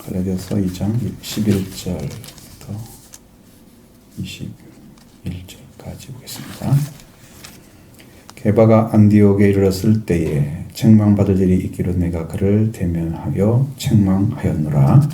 갈라디아서 2장 11절부터 21절까지 보겠습니다. 게바가 안디옥에 이르렀을 때에 책망받을 일이 있기로 내가 그를 대면하여 책망하였노라.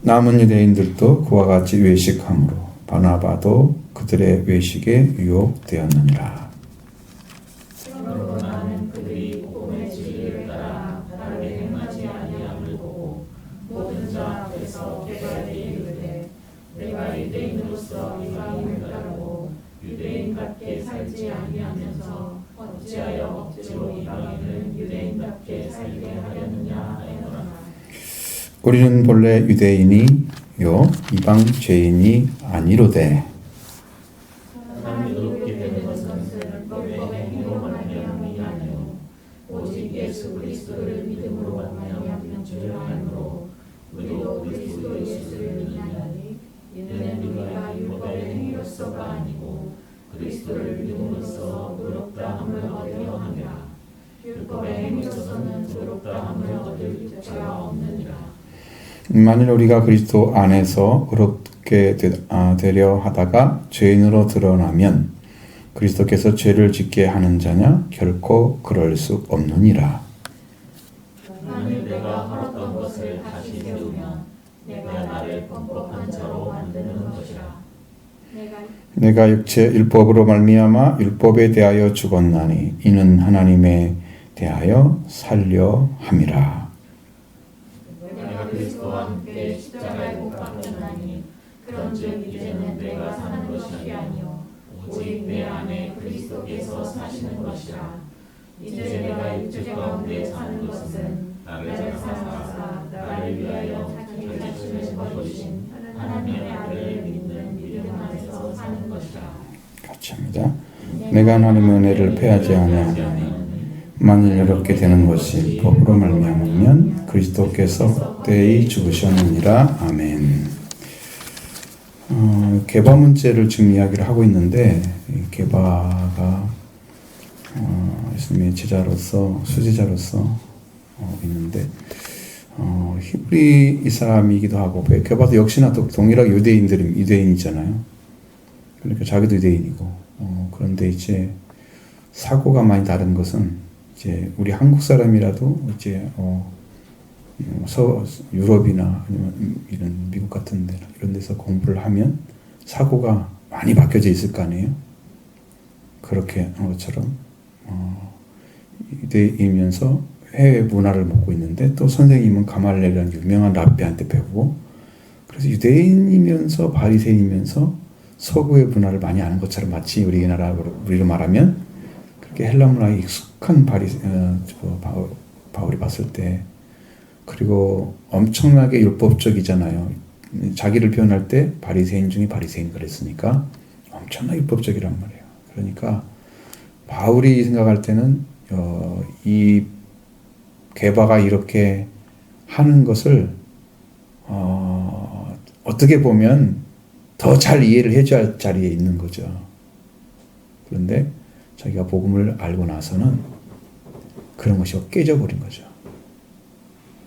남은 유대인들도 그와 같이 외식함으로 바나바도 그들의 외식에 유혹되었느니라. 그러므로 나는 그들이 복음의 진리를 따라 다르게 행하지 아니함을 보고 모든 자 앞에서 깨달게 이르되 내가 유대인으로서 이방인을 따르고 유대인답게 살지 아니하면서 어찌하여 억지로 이방인을 유대인답게 살게 하려느냐 하노라. 우리는 본래 유대인이요 이방 죄인이 아니로되 사람이 의롭게 되는 것은 율법의 행위로 말미암음이 아니요 오직 예수 그리스도를 믿음으로 말미암는 줄을 알므로 우리도 그리스도 예수를 믿나니 이는 우리가 율법의 행위로서가 아니고 그리스도를 믿음으로써 의롭다 함을 얻으려 함이라. 율법의 행위로서는 의롭다 함을 얻을 자가 없느니라. 만일 우리가 그리스도 안에서 의롭게 되려 하다가 죄인으로 드러나면 그리스도께서 죄를 짓게 하는 자냐? 결코 그럴 수 없느니라. 만일 내가 헐었던 것을 다시 세우면 내가 나를 범법한 자로 만드는 것이라. 내가 육체 율법으로 말미암아 율법에 대하여 죽었나니 이는 하나님에 대하여 살려 함이라. 내가 그리스도와 함께 십자가에 못 박혔나니 그런즉 이제는 내가 사는 것이 아니요 오직 내 안에 그리스도께서 사시는 것이라. 이제 내가 육체 가운데 사는 것은 나를 사랑하사 나를 위하여 자기 자신을 거두신 하나님의 아들을 믿는 믿음 안에서 사는 것이라. 같이 합니다. 내가 하나님의 은혜를 패하지 아니하나니 만일 이렇게 되는 것이 법으로 말미암으면 그리스도께서 때에 죽으셨느니라. 아멘. 게바 문제를 지금 이야기를 하고 있는데 게바가 예수님의 제자로서 수제자로서 있는데 히브리 이 사람이기도 하고 게바도 역시나 또 동일하게 유대인이잖아요. 그러니까 자기도 유대인이고 그런데 이제 사고가 많이 다른 것은 이제 우리 한국 사람이라도 이제 유럽이나 아니면 이런 미국 같은 데 이런 데서 공부를 하면 사고가 많이 바뀌어져 있을 거 아니에요. 그렇게 한 것처럼 유대인이면서 해외 문화를 먹고 있는데 또 선생님은 가말리엘이라는 유명한 랍비한테 배우고 그래서 유대인이면서 바리새인이면서 서구의 문화를 많이 아는 것처럼 마치 우리로 말하면 그렇게 헬라 문화에 익숙한 바울이 봤을 때 그리고 엄청나게 율법적이잖아요. 자기를 표현할 때 바리새인 중에 바리새인 그랬으니까 엄청나게 율법적이란 말이에요. 그러니까 바울이 생각할 때는 이 게바가 이렇게 하는 것을 어떻게 보면 더 잘 이해를 해줘야 할 자리에 있는 거죠. 그런데 자기가 복음을 알고 나서는 그런 것이 깨져버린 거죠.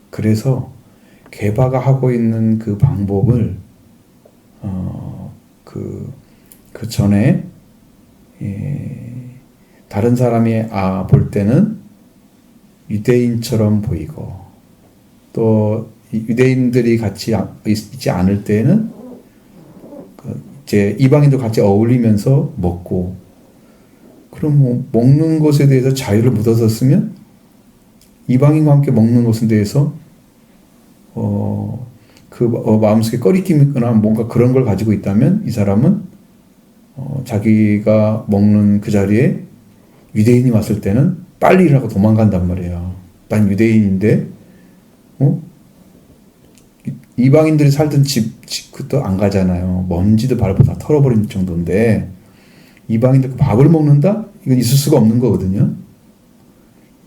그래서 게바가 하고 있는 그 방법을 그 전에 다른 사람이 볼 때는 유대인처럼 보이고 또 유대인들이 같이 있지 않을 때는 이제 이방인도 같이 어울리면서 먹고 그럼 먹는 것에 대해서 자유를 못 얻었으면 이방인과 함께 먹는 것에 대해서 마음속에 꺼리낌이 있거나 뭔가 그런 걸 가지고 있다면 이 사람은 자기가 먹는 그 자리에 유대인이 왔을 때는 빨리 일어나고 도망간단 말이에요. 난 유대인인데 이방인들이 살던 집도 안 가잖아요. 먼지도 밟고 다 털어버린 정도인데 이방인들 밥을 먹는다? 이건 있을 수가 없는 거거든요.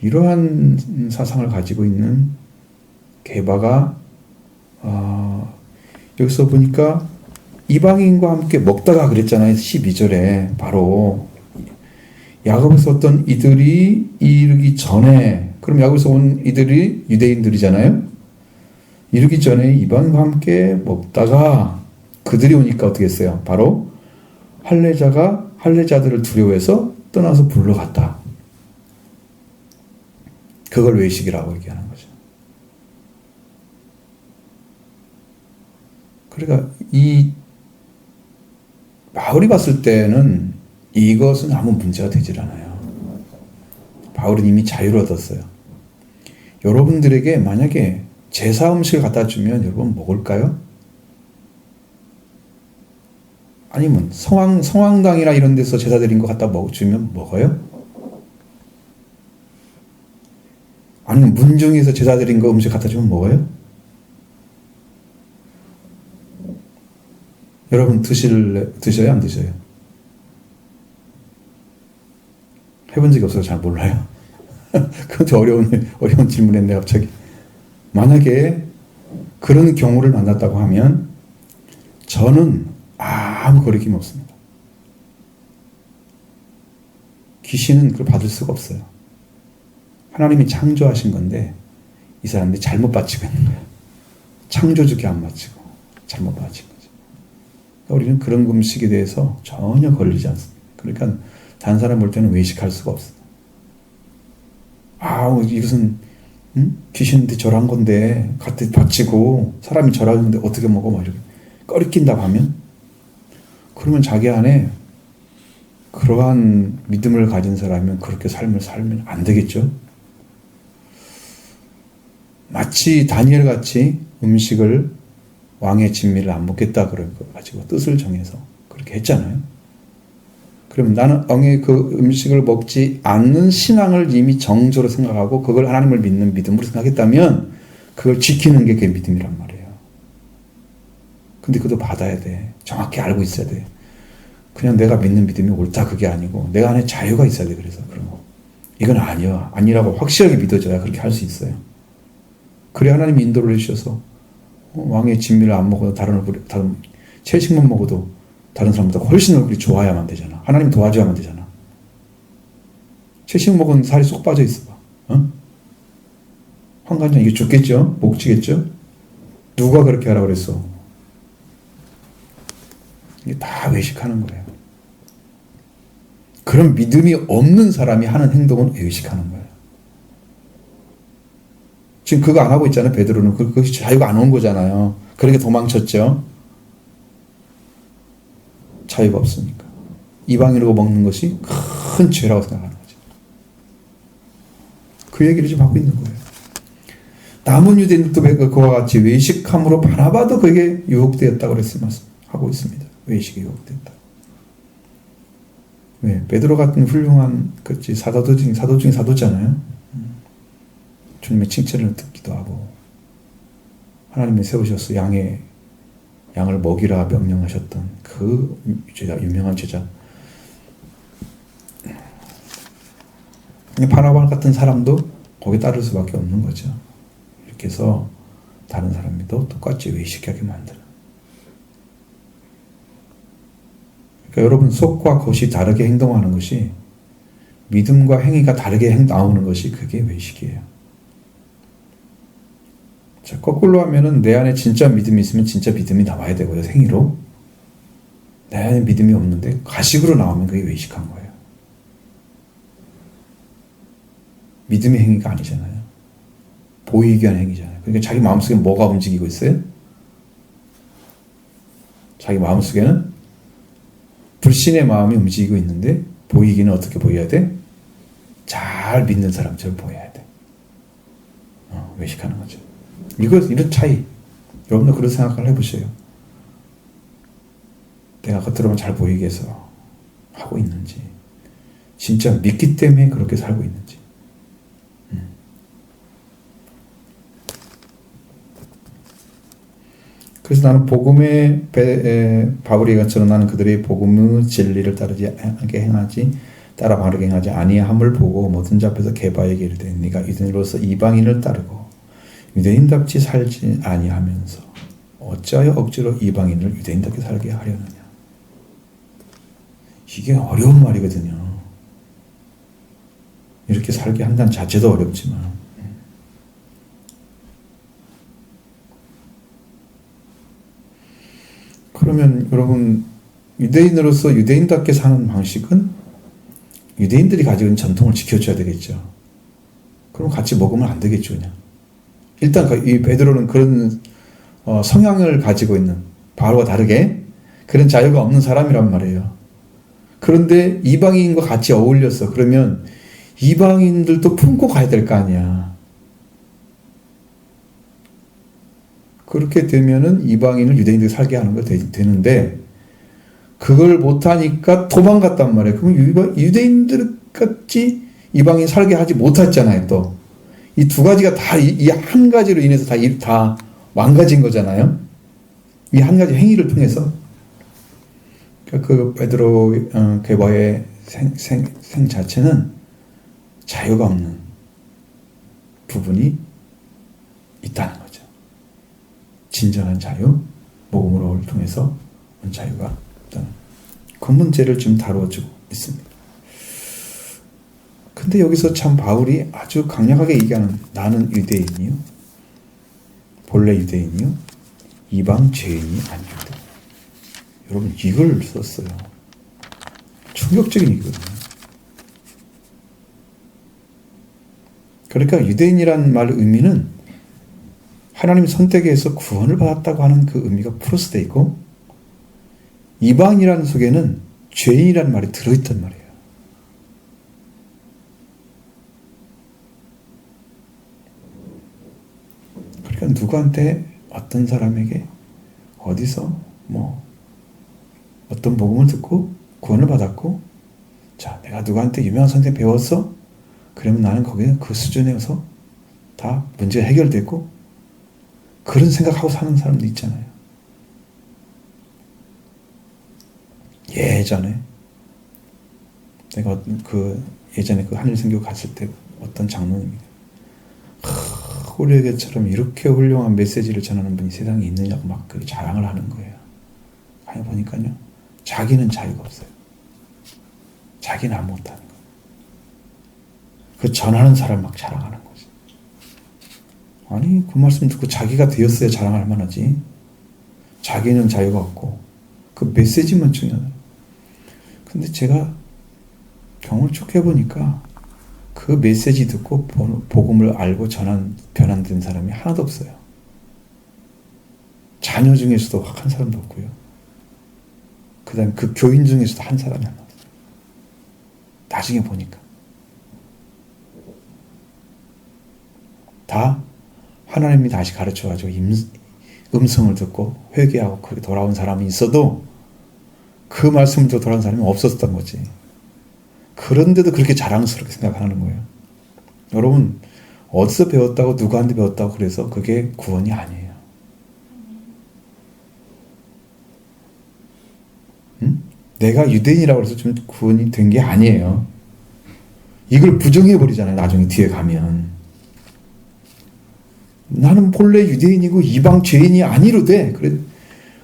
이러한 사상을 가지고 있는 게바가 여기서 보니까 이방인과 함께 먹다가 그랬잖아요. 12절에 바로 야곱에서 어떤 이들이 이르기 전에, 그럼 야곱에서 온 이들이 유대인들이잖아요. 이르기 전에 이방인과 함께 먹다가 그들이 오니까 어떻게 했어요? 바로 할례자가 할례자들을 두려워해서 떠나서 불러갔다. 그걸 외식이라고 얘기하는 거죠. 그러니까 이 바울이 봤을 때는 이것은 아무 문제가 되질 않아요. 바울은 이미 자유를 얻었어요. 여러분들에게 만약에 제사 음식을 갖다 주면 여러분 먹을까요? 아니면 성황당이나 이런 데서 제사 드린 거 갖다 주면 먹어요? 아니면 문중에서 제사 드린 거 음식 갖다 주면 먹어요? 여러분 드셔요? 안 드셔요? 해본 적이 없어서 잘 몰라요. 그건 좀 어려운 질문인데 갑자기. 만약에 그런 경우를 만났다고 하면 저는 아무 거리낌이 없습니다. 귀신은 그걸 받을 수가 없어요. 하나님이 창조하신 건데 이 사람들이 잘못 바치고 있는 거예요. 창조주께 안 맞추고 잘못 바친 거죠. 그러니까 우리는 그런 음식에 대해서 전혀 걸리지 않습니다. 그러니까 다른 사람 볼 때는 외식할 수가 없어요. 이것은 귀신한테 절한 건데 갖다 바치고 사람이 절하는데 어떻게 먹어? 막 이렇게 꺼리낀다고 하면, 그러면 자기 안에 그러한 믿음을 가진 사람이면 그렇게 삶을 살면 안 되겠죠. 마치 다니엘 같이 음식을 왕의 진미를 안 먹겠다 그걸 가지고 뜻을 정해서 그렇게 했잖아요. 그럼 나는 왕의 그 음식을 먹지 않는 신앙을 이미 정조로 생각하고 그걸 하나님을 믿는 믿음으로 생각했다면 그걸 지키는 게 그게 믿음이란 말이에요. 근데 그것도 받아야 돼. 정확히 알고 있어야 돼. 그냥 내가 믿는 믿음이 옳다 그게 아니고 내가 안에 자유가 있어야 돼. 그래서 그런 거. 이건 아니야. 아니라고 확실하게 믿어줘야 그렇게 할 수 있어요. 그래 하나님이 인도를 해주셔서 왕의 진미를 안 먹어도 다른 채식만 먹어도 다른 사람보다 훨씬 얼굴이 좋아야만 되잖아. 하나님 도와줘야만 되잖아. 채식 먹은 살이 쏙 빠져 있어 봐. 황관장 이게 죽겠죠? 목 치겠죠? 누가 그렇게 하라고 그랬어? 이게 다 외식하는 거예요. 그런 믿음이 없는 사람이 하는 행동은 외식하는 거예요. 지금 그거 안 하고 있잖아요. 베드로는 그것이 자유가 안 온 거잖아요. 그러니까 도망쳤죠. 자유가 없으니까. 이방인으로 먹는 것이 큰 죄라고 생각하는 거죠. 그 얘기를 지금 하고 있는 거예요. 남은 유대인들도 그와 같이 외식함으로 바나바도 그에게 유혹되었다고 하고 있습니다. 외식에 유혹됐다. 왜? 베드로 같은 훌륭한 사도 중에 사도잖아요. 주님의 칭찬을 듣기도 하고 하나님이 세우셔서 양을 먹이라 명령하셨던 그 제자, 유명한 제자. 바나바 같은 사람도 거기에 따를 수밖에 없는 거죠. 이렇게 해서 다른 사람도 똑같이 외식하게 만드는. 그러니까 여러분 속과 겉이 다르게 행동하는 것이, 믿음과 행위가 다르게 나오는 것이 그게 외식이에요. 자, 거꾸로 하면은 내 안에 진짜 믿음이 있으면 진짜 믿음이 나와야 되고요. 행위로. 내 안에 믿음이 없는데 가식으로 나오면 그게 외식한 거예요. 믿음의 행위가 아니잖아요. 보이기 위한 행위잖아요. 그러니까 자기 마음속에 뭐가 움직이고 있어요? 자기 마음속에는 불신의 마음이 움직이고 있는데 보이기는 어떻게 보여야 돼? 잘 믿는 사람처럼 보여야 돼. 외식하는 거죠. 이런 차이. 여러분도 그런 생각을 해보세요. 내가 겉으로만 잘 보이게 해서 하고 있는지, 진짜 믿기 때문에 그렇게 살고 있는지. 그래서 나는 복음의 바울이 것처럼 나는 그들의 복음의 진리를 따라 바르게 행하지 아니함을 보고 모든 앞에서 게바에게 이르되 네가 유대인으로서 이방인을 따르고 유대인답지 살지 아니하면서 어찌하여 억지로 이방인을 유대인답게 살게 하려느냐. 이게 어려운 말이거든요. 이렇게 살게 한다는 자체도 어렵지만 그러면 여러분 유대인으로서 유대인답게 사는 방식은 유대인들이 가지고 있는 전통을 지켜줘야 되겠죠. 그럼 같이 먹으면 안 되겠죠. 그냥. 일단 이 베드로는 그런 성향을 가지고 있는 바로와 다르게 그런 자유가 없는 사람이란 말이에요. 그런데 이방인과 같이 어울려서 그러면 이방인들도 품고 가야 될 거 아니야. 그렇게 되면은 이방인을 유대인들이 살게 하는 거 되는데 그걸 못하니까 도망갔단 말이에요. 그럼 유대인들 같이 이방인 살게 하지 못했잖아요. 또 이 두 가지가 다 이 한 가지로 인해서 다 망가진 거잖아요. 이 한 가지 행위를 통해서 그 베드로 계바의 생 자체는 자유가 없는 부분이 있다는 거죠. 진정한 자유, 복음을 통해서 온 자유가 있다는 그 문제를 지금 다뤄주고 있습니다. 근데 여기서 참 바울이 아주 강력하게 얘기하는 나는 유대인이요, 본래 유대인이요, 이방 죄인이 아니거든. 여러분 이걸 썼어요. 충격적인 얘기거든요. 그러니까 유대인이라는 말 의미는 하나님 선택에서 구원을 받았다고 하는 그 의미가 플러스 되어 있고 이방이라는 속에는 죄인이라는 말이 들어있단 말이에요. 그러니까 누구한테 어떤 사람에게 어디서 어떤 복음을 듣고 구원을 받았고 자 내가 누구한테 유명한 선생 배웠어? 그러면 나는 거기에 그 수준에서 다 문제가 해결됐고 그런 생각하고 사는 사람도 있잖아요. 예전에 내가 예전에 그 한일선교 갔을 때 어떤 장로님이 우리에게처럼 이렇게 훌륭한 메시지를 전하는 분이 세상에 있느냐고 막 그 자랑을 하는 거예요. 아니 보니까요 자기는 자유가 없어요. 자기는 아무것도 하는 거예요. 그 전하는 사람 막 자랑하는 거지. 아니 그 말씀 듣고 자기가 되었어야 자랑할 만하지. 자기는 자유가 없고 그 메시지만 중요하다. 근데 제가 경험을 쭉 해보니까 그 메시지 듣고 복음을 알고 변환된 사람이 하나도 없어요. 자녀 중에서도 한 사람도 없고요. 그 다음에 그 교인 중에서도 한 사람이 안 나왔어요. 나중에 보니까 다 하나님이 다시 가르쳐가지고 음성을 듣고 회개하고 그렇게 돌아온 사람이 있어도 그 말씀을 듣고 돌아온 사람이 없었던 거지. 그런데도 그렇게 자랑스럽게 생각하는 거예요. 여러분 어디서 배웠다고 누구한테 배웠다고 그래서 그게 구원이 아니에요. 응? 내가 유대인이라고 해서 좀 구원이 된 게 아니에요. 이걸 부정해버리잖아요. 나중에 뒤에 가면. 나는 본래 유대인이고 이방 죄인이 아니로돼. 그래,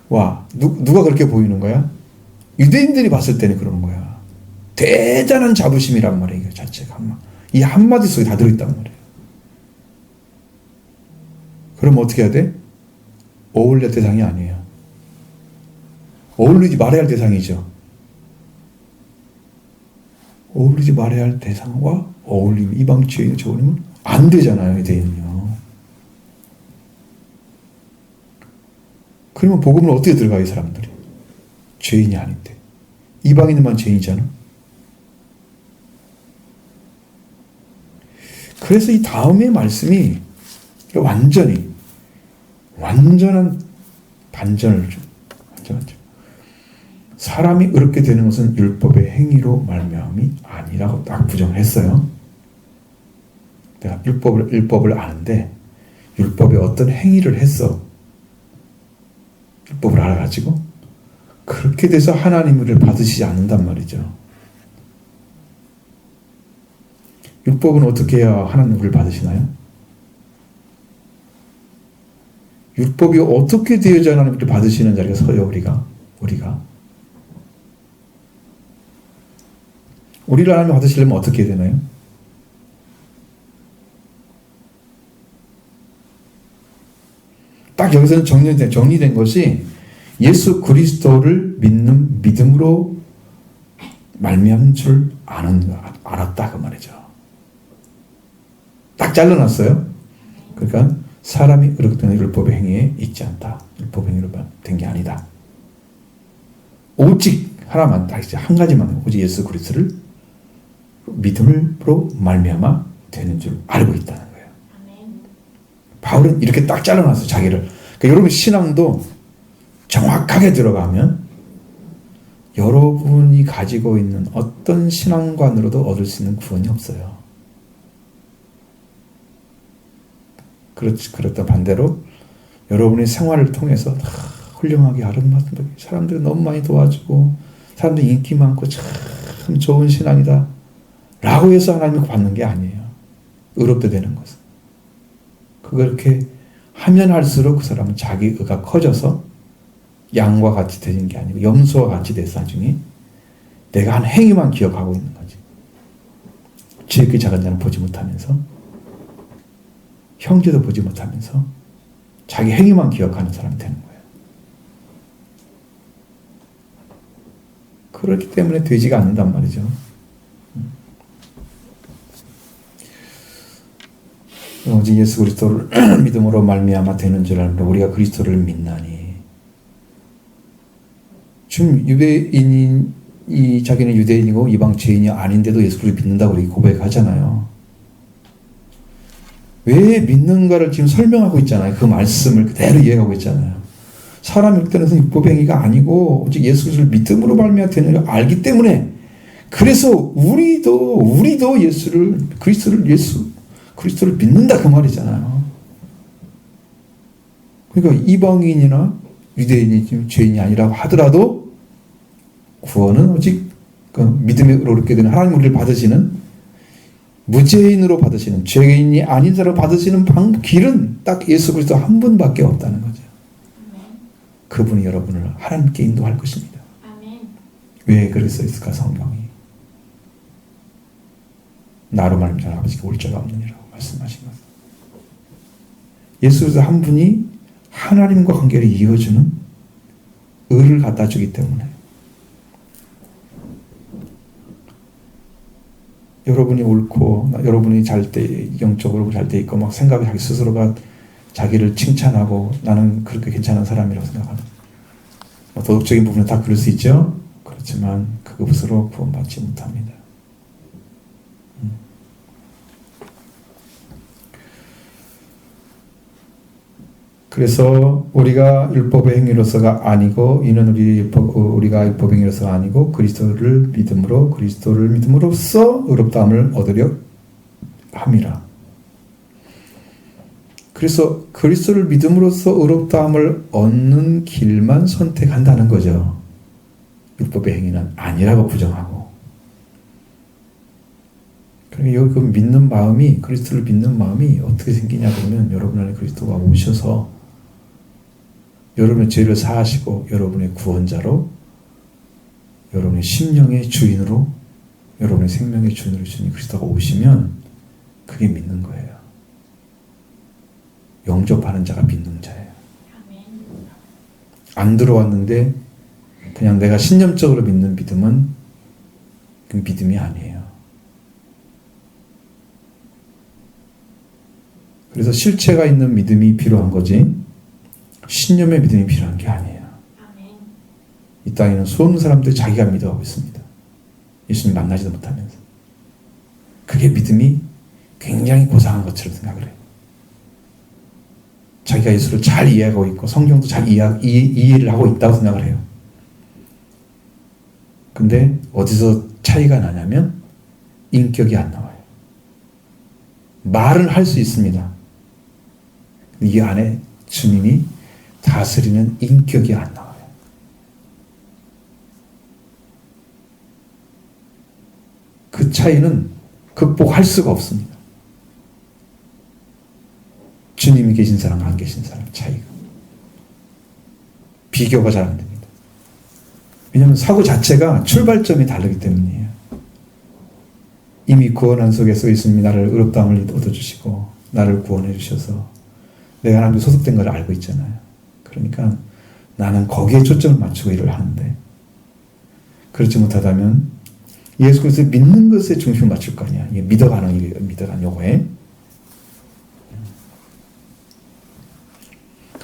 와, 누가 그렇게 보이는 거야? 유대인들이 봤을 때는 그러는 거야. 대단한 자부심이란 말이에요. 이거 자체가 이 한마디 속에 다 들어있단 말이에요. 그럼 어떻게 해야 돼? 어울릴 대상이 아니에요. 어울리지 말아야 할 대상이죠. 어울리지 말아야 할 대상과 어울리면 이방 죄인을 저울리면 안 되잖아요. 유대인은요. 그러면 복음을 어떻게 들어가 이 사람들이? 죄인이 아닌데. 이방인만 죄인이잖아. 그래서 이 다음의 말씀이 완전한 반전을 줘. 사람이 의롭게 되는 것은 율법의 행위로 말미암음이 아니라고 딱 부정을 했어요. 내가 율법을 아는데 율법의 어떤 행위를 했어. 율법을 알아가지고 그렇게 돼서 하나님을 받으시지 않는단 말이죠. 율법은 어떻게 해야 하나님을 받으시나요? 율법이 어떻게 되어야 하나님께 받으시는 자리가 서요, 우리가. 우리를 하나님 받으시려면 어떻게 해야 되나요? 딱 여기서는 정리된 것이 예수 그리스도를 믿는 믿음으로 말미암은 줄 알았다 그 말이죠. 딱 잘라놨어요. 그러니까 사람이 그렇기 율법의 행위에 있지 않다. 율법의 행위로 된 게 아니다. 오직 하나만 딱 이제 한 가지만 오직 예수 그리스도를 믿음으로 말미암아 되는 줄 알고 있다는 거예요. 바울은 이렇게 딱 잘라놨어요. 자기를. 그러니까 여러분 신앙도 정확하게 들어가면 여러분이 가지고 있는 어떤 신앙관으로도 얻을 수 있는 구원이 없어요. 그렇다 반대로 여러분의 생활을 통해서 훌륭하게 아름답게 사람들이 너무 많이 도와주고 사람들 인기 많고 참 좋은 신앙이다 라고 해서 하나님을 받는 게 아니에요. 의롭게 되는 것은. 그렇게 하면 할수록 그 사람은 자기 의가 커져서 양과 같이 되는 게 아니고 염소와 같이 돼서 나중에 내가 한 행위만 기억하고 있는 거지. 지극히 작은 자는 보지 못하면서 형제도 보지 못하면서 자기 행위만 기억하는 사람이 되는 거예요. 그렇기 때문에 되지가 않는단 말이죠. 오직 예수 그리스도를 믿음으로 말미암아 되는 줄 알므로 우리가 그리스도를 믿나니. 지금 유대인이 자기는 유대인이고 이방 죄인이 아닌데도 예수 그리스도를 믿는다고 우리 고백하잖아요. 왜 믿는가를 지금 설명하고 있잖아요. 그 말씀을 그대로 이해하고 있잖아요. 사람이 그때는 율법의 행위가 아니고 오직 예수 그리스도를 믿음으로 말미암아 되는 걸 알기 때문에 그래서 우리도 예수를 그리스도를 믿는다 그 말이잖아요. 그러니까 이방인이나 유대인이 지금 죄인이 아니라고 하더라도 구원은 오직 그 믿음으로 얻게 되는 하나님 우리를 받으시는 무죄인으로 받으시는 죄인이 아닌 자로 받으시는 길은 딱 예수 그리스도 한 분밖에 없다는 거죠. 그분이 여러분을 하나님께 인도할 것입니다. 왜 그렇게 써있을까 성경이? 나로 말미암아 아버지께 올 자가 없느니라고 말씀하신 것. 예수 그리스도 한 분이 하나님과 관계를 이어주는 의를 갖다 주기 때문에 여러분이 옳고 여러분이 잘 때 영적으로 잘 때 있고 막 생각이 자기 스스로가 자기를 칭찬하고 나는 그렇게 괜찮은 사람이라고 생각하는 도덕적인 부분은 다 그럴 수 있죠. 그렇지만 그것으로 구원받지 못합니다. 그래서 우리가 율법의 행위로서가 아니고 이는 우리가 율법의 행위로서가 아니고 그리스도를 믿음으로써 의롭다함을 얻으려 함이라. 그래서 그리스도를 믿음으로써 의롭다함을 얻는 길만 선택한다는 거죠. 율법의 행위는 아니라고 부정하고. 그러니까 여기 그 믿는 마음이 그리스도를 믿는 마음이 어떻게 생기냐 그러면 여러분 안에 그리스도가 오셔서 여러분의 죄를 사하시고 여러분의 구원자로 여러분의 심령의 주인으로 여러분의 생명의 주인으로 주신 그리스도가 오시면 그게 믿는 거예요. 영접하는 자가 믿는 자예요. 안 들어왔는데 그냥 내가 신념적으로 믿는 믿음은 그 믿음이 아니에요. 그래서 실체가 있는 믿음이 필요한 거지 신념의 믿음이 필요한 게 아니에요. 이 땅에는 수없는 사람들이 자기가 믿어가고 있습니다. 예수님 만나지도 못하면서. 그게 믿음이 굉장히 고상한 것처럼 생각을 해요. 자기가 예수를 잘 이해하고 있고 성경도 잘 이해를 하고 있다고 생각을 해요. 근데 어디서 차이가 나냐면 인격이 안 나와요. 말은 할 수 있습니다. 이 안에 주님이 다스리는 인격이 안 나와요. 그 차이는 극복할 수가 없습니다. 주님이 계신 사람과 안 계신 사람 차이가. 비교가 잘 안 됩니다. 왜냐하면 사고 자체가 출발점이 다르기 때문이에요. 이미 구원한 속에 써 있으니 나를 의롭다함을 얻어주시고 나를 구원해 주셔서 내가 하나님께 소속된 걸 알고 있잖아요. 그러니까 나는 거기에 초점을 맞추고 일을 하는데, 그렇지 못하다면 예수 그리스도를 믿는 것에 중심을 맞출 거 아니야. 이게 믿어가는 요거에.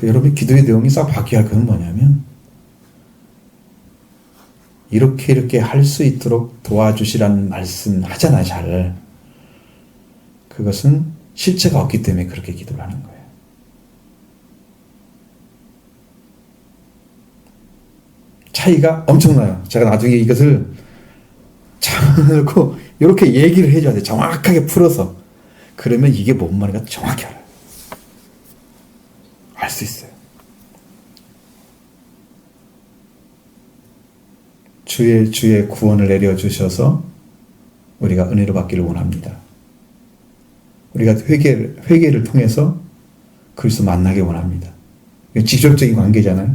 여러분의 기도의 내용이 싹 바뀌어야 할 것은 뭐냐면, 이렇게 할 수 있도록 도와주시라는 말씀 하잖아요, 잘. 그것은 실체가 없기 때문에 그렇게 기도를 하는 거예요. 차이가 엄청나요. 제가 나중에 이것을 잡아놓고 이렇게 얘기를 해줘야 돼요. 정확하게 풀어서. 그러면 이게 뭔 말인가 정확히 알아요. 알 수 있어요. 주의 구원을 내려주셔서 우리가 은혜로 받기를 원합니다. 우리가 회개를 통해서 그리스도 만나게 원합니다. 직접적인 관계잖아요.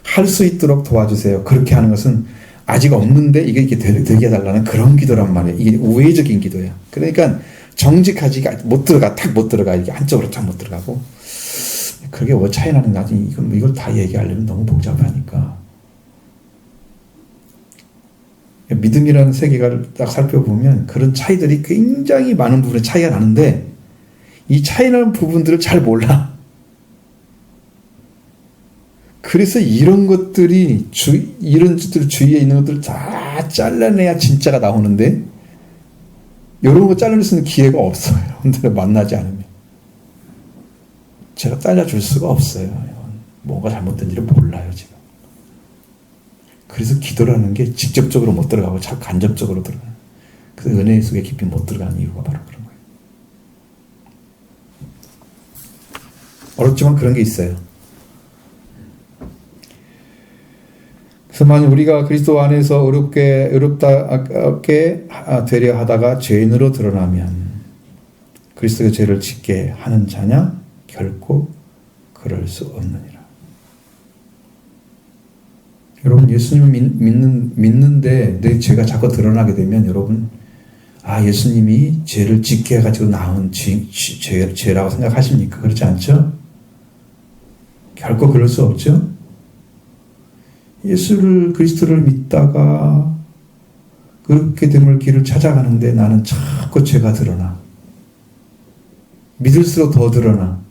할 수 있도록 도와주세요. 그렇게 하는 것은 아직 없는데 이게 이렇게 되게 해달라는 그런 기도란 말이에요. 이게 우회적인 기도예요. 그러니까 정직하지 못 들어가, 탁 못 들어가. 이게 한쪽으로 탁 못 들어가고. 그게 뭐 차이 나는 나중에 이걸 다 얘기하려면 너무 복잡하니까. 믿음이라는 세계를 딱 살펴보면 그런 차이들이 굉장히 많은 부분에 차이가 나는데, 이 차이 나는 부분들을 잘 몰라. 그래서 이런 것들이 이런 것들 주위에 있는 것들을 다 잘라내야 진짜가 나오는데, 이런 거 잘라낼 수 있는 기회가 없어요. 여러분들 만나지 않으면. 제가 잘라줄 수가 없어요. 뭐가 잘못된지를 몰라요, 지금. 그래서 기도라는 게 직접적으로 못 들어가고 자꾸 간접적으로 들어가요. 그래서 은혜 속에 깊이 못 들어가는 이유가 바로 그런 거예요. 어렵지만 그런 게 있어요. 그래서 만약 우리가 그리스도 안에서 의롭게 되려 하다가 죄인으로 드러나면 그리스도의 죄를 짓게 하는 자냐? 결코 그럴 수 없느니라. 여러분, 예수님을 믿는데 내 죄가 자꾸 드러나게 되면 여러분, 예수님이 죄를 짓게 해가지고 낳은 죄라고 생각하십니까? 그렇지 않죠? 결코 그럴 수 없죠? 그리스도를 믿다가 그렇게 됨을 길을 찾아가는데 나는 자꾸 죄가 드러나. 믿을수록 더 드러나.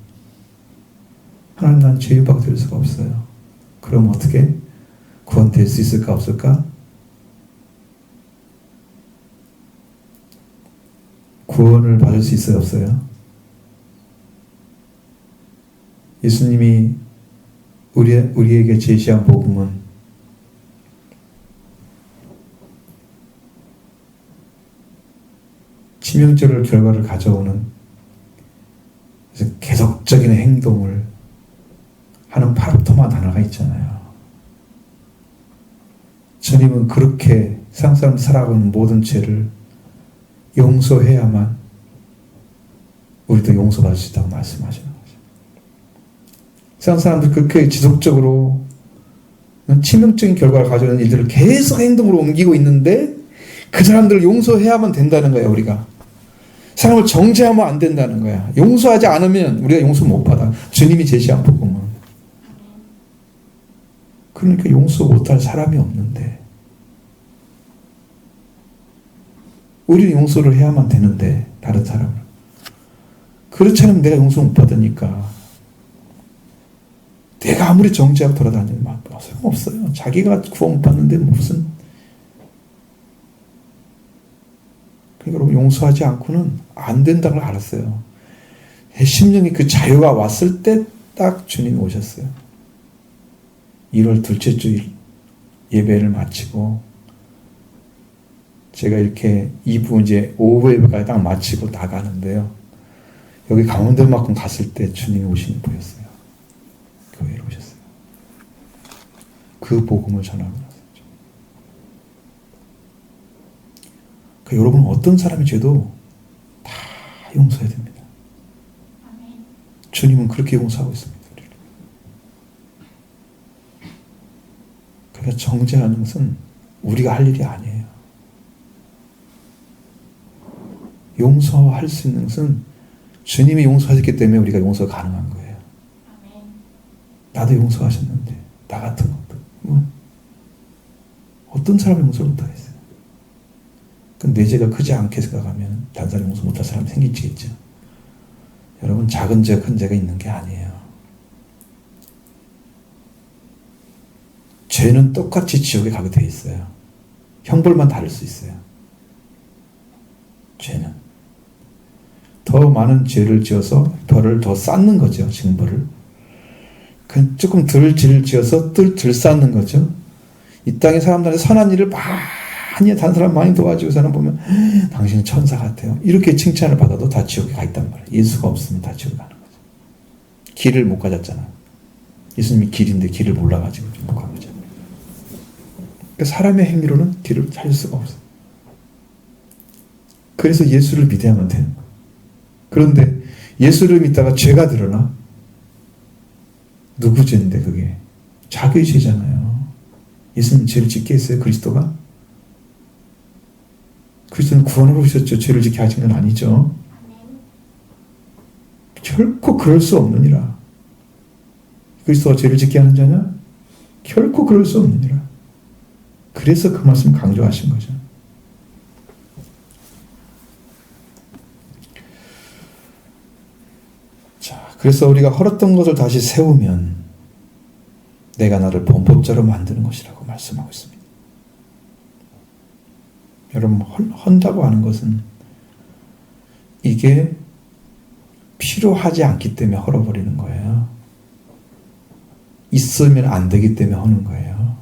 하나님, 난 죄유박 될 수가 없어요. 그럼 어떻게? 구원될 수 있을까 없을까? 구원을 받을 수 있어요 없어요? 예수님이 우리에게 제시한 복음은 치명적인 결과를 가져오는, 그래서 계속적인 행동을 하는 파르토마 단어가 있잖아요. 주님은 그렇게 세상 사람 살아가는 모든 죄를 용서해야만 우리도 용서받을 수 있다고 말씀하시는 거죠. 세상 사람들 그렇게 지속적으로 치명적인 결과를 가져오는 일들을 계속 행동으로 옮기고 있는데 그 사람들을 용서해야만 된다는 거예요. 우리가 사람을 정죄하면 안 된다는 거야. 용서하지 않으면 우리가 용서 못 받아. 주님이 제시한 복음은. 그러니까 용서 못할 사람이 없는데 우리는 용서를 해야만 되는데 다른 사람을. 그렇지 않으면 내가 용서 못 받으니까 내가 아무리 정죄하고 돌아다니는 말 소용없어요. 자기가 구원 못 받는데 무슨. 그러니까 여러분, 용서하지 않고는 안 된다고 알았어요. 심령이 그 자유가 왔을 때 딱 주님이 오셨어요. 1월 둘째 주 예배를 마치고 제가 이렇게 2부 이제 오후 예배까지 딱 마치고 나가는데요. 여기 강원도만큼 갔을 때 주님이 오시는 보였어요. 교회로 오셨어요. 그 복음을 전하고 나섰죠. 그러니까 여러분, 어떤 사람의 죄도 다 용서해야 됩니다. 주님은 그렇게 용서하고 있습니다. 우리가 정죄하는 것은 우리가 할 일이 아니에요. 용서할 수 있는 것은 주님이 용서하셨기 때문에 우리가 용서가 가능한 거예요. 나도 용서하셨는데 나 같은 것도 어떤 사람이 용서를 못하겠어요. 내 죄가 크지 않게 생각하면 다른 사람이 용서 못할 사람이 생기겠죠. 여러분, 작은 죄, 큰 죄가 있는 게 아니에요. 죄는 똑같이 지옥에 가게 돼 있어요. 형벌만 다를 수 있어요. 죄는 더 많은 죄를 지어서 벌을 더 쌓는 거죠. 징벌을 조금 덜 죄를 지어서 덜 쌓는 거죠. 이 땅의 사람들한테 선한 일을 많이 다른 사람 많이 도와주고 사람 보면 당신은 천사 같아요. 이렇게 칭찬을 받아도 다 지옥에 가 있단 말이에요. 예수가 없으면 다 지옥에 가는 거죠. 길을 못 가졌잖아. 예수님이 길인데 길을 몰라가지고 못 간 거죠. 그러니까 사람의 행위로는 길을 찾을 수가 없어요. 그래서 예수를 믿어야만 되는 거예요. 그런데 예수를 믿다가 죄가 드러나? 누구 죄인데 그게? 자기의 죄잖아요. 예수님 죄를 짓게 했어요? 그리스도가? 그리스도는 구원하러 오셨죠. 죄를 짓게 하신 건 아니죠. 결코 그럴 수 없느니라. 그리스도가 죄를 짓게 하는 자냐? 결코 그럴 수 없느니라. 그래서 그 말씀 강조하신 거죠. 자, 그래서 우리가 헐었던 것을 다시 세우면 내가 나를 범법자로 만드는 것이라고 말씀하고 있습니다. 여러분, 헌다고 하는 것은 이게 필요하지 않기 때문에 헐어버리는 거예요. 있으면 안 되기 때문에 하는 거예요.